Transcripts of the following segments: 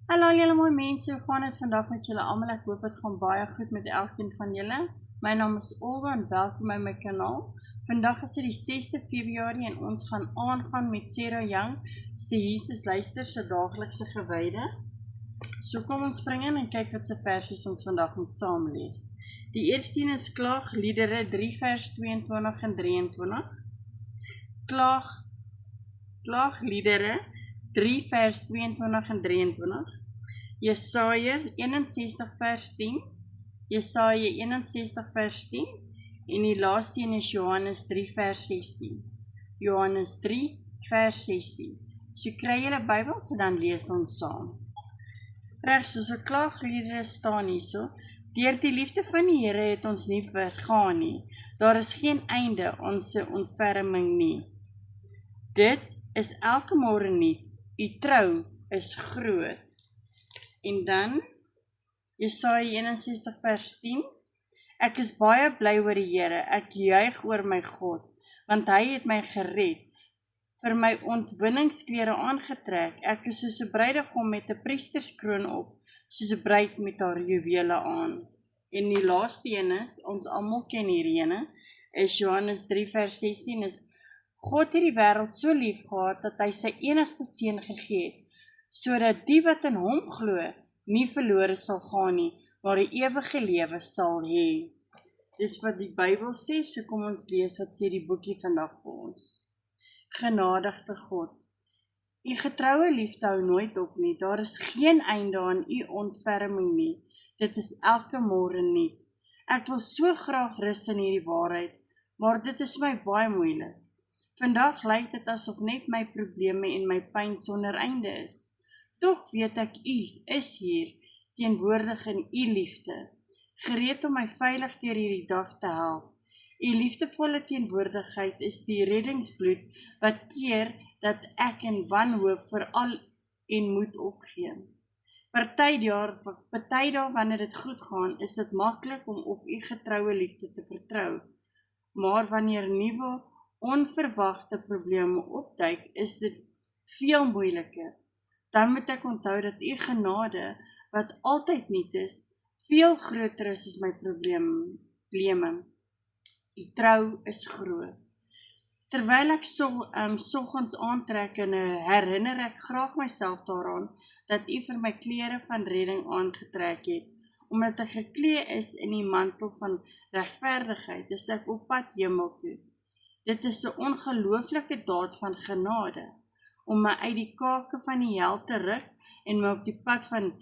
Hallo julle mooi mense, hoe gaan het vandag met julle almal? Ek hoop het gaan baie goed met elkeen van julle. My naam is Olga en welkom by my kanaal. Vandag is dit die 6de Februarie en ons gaan aangaan met Sarah Young se Jesus luister se daaglikse gewyde. So kom ons spring in en kyk wat se versies ons vandag moet saam lees. Die eerste een is Klaagliedere 3 vers 22 en 23. Klaagliedere 3 vers 22 en 23. Jesaja 61 vers 10. Jesaja 61 vers 10. En die laaste een is Johannes 3 vers 16. Johannes 3 vers 16. So kry julle Bybels en dan lees ons saam. Reg, soos 'n klaagliedere staan hierso. Deur die liefde van die Here het ons nie vergaan nie. Daar is geen einde aan sy ontferming nie. Dit is elke môre nuut. U trou is groot. En dan Jesaja 61 vers 10. Ek is baie bly oor die Here. Ek juig oor my God, want hy het my gered, vir my ontwinningsklere aangetrek. Ek is soos 'n bruidegom met 'n priesterskroon op, soos 'n bruid met haar juwele aan. En die laaste een is, ons almal ken hierdie ene, is Johannes 3 vers 16 is: God het die wêreld so lief gehad dat hy sy enigste seun gegee het, sodat die wat in hom glo nie verlore sal gaan nie, maar die ewige lewe sal hê. Dis wat die Bybel sê, so kom ons lees wat sê die boekie vandag vir ons. Genadigde God, u getroue liefde hou nooit op nie, daar is geen einde aan u ontferming nie, dit is elke môre nuut. Ek wil so graag rus in hierdie waarheid, maar dit is my baie moeilik. Vandag lyk dit asof net my probleme en my pyn sonder einde is. Tog weet ek u is hier, teenwoordig in u liefde, gereed om my veilig deur hierdie dag te help. U liefdevolle teenwoordigheid is die reddingsbloed wat keer dat ek in wanhoop vir al en moet opgee. Party dae wanneer dit goed gaan, is dit maklik om op u getroue liefde te vertrou. Maar wanneer nuwe onverwagte probleme opduik, is dit veel moeiliker. Dan moet ek onthou dat u genade, wat altyd nuut is, veel groter is as my probleme. U trou is groot. Terwyl ek soggens aantrek en herinner ek graag myself daaraan dat u vir my klere van redding aangetrek het. Omdat ek geklee is in die mantel van regverdigheid, is ek op pad hemel toe. Dit is 'n ongelooflike daad van genade, om my uit die kake van die hel te ruk en my op die pad van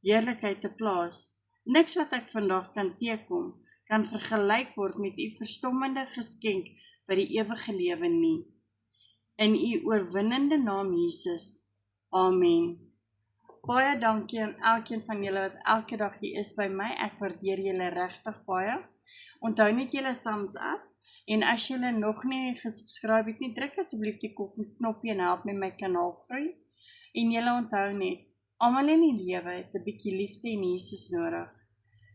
heerlikheid te plaas. Niks wat ek vandag kan teekom, kan vergelyk word met u verstommende geskenk by die ewige lewe nie. In u oorwinnende naam Jesus. Amen. Baie dankie aan elkeen van julle wat elke dag hier is by my. Ek waardeer julle regtig baie. Onthou net julle thumbs up. En as julle nog nie gesubscribe het nie, druk asseblief die knoppie en help met my kanaal groei. En julle onthou net, almal in die lewe het 'n bietjie liefde en Jesus nodig.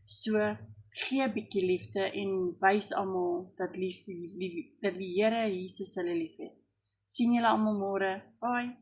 So gee 'n bietjie liefde en wys almal dat die Here Jesus hulle liefhet. Sien julle almal môre. Bye.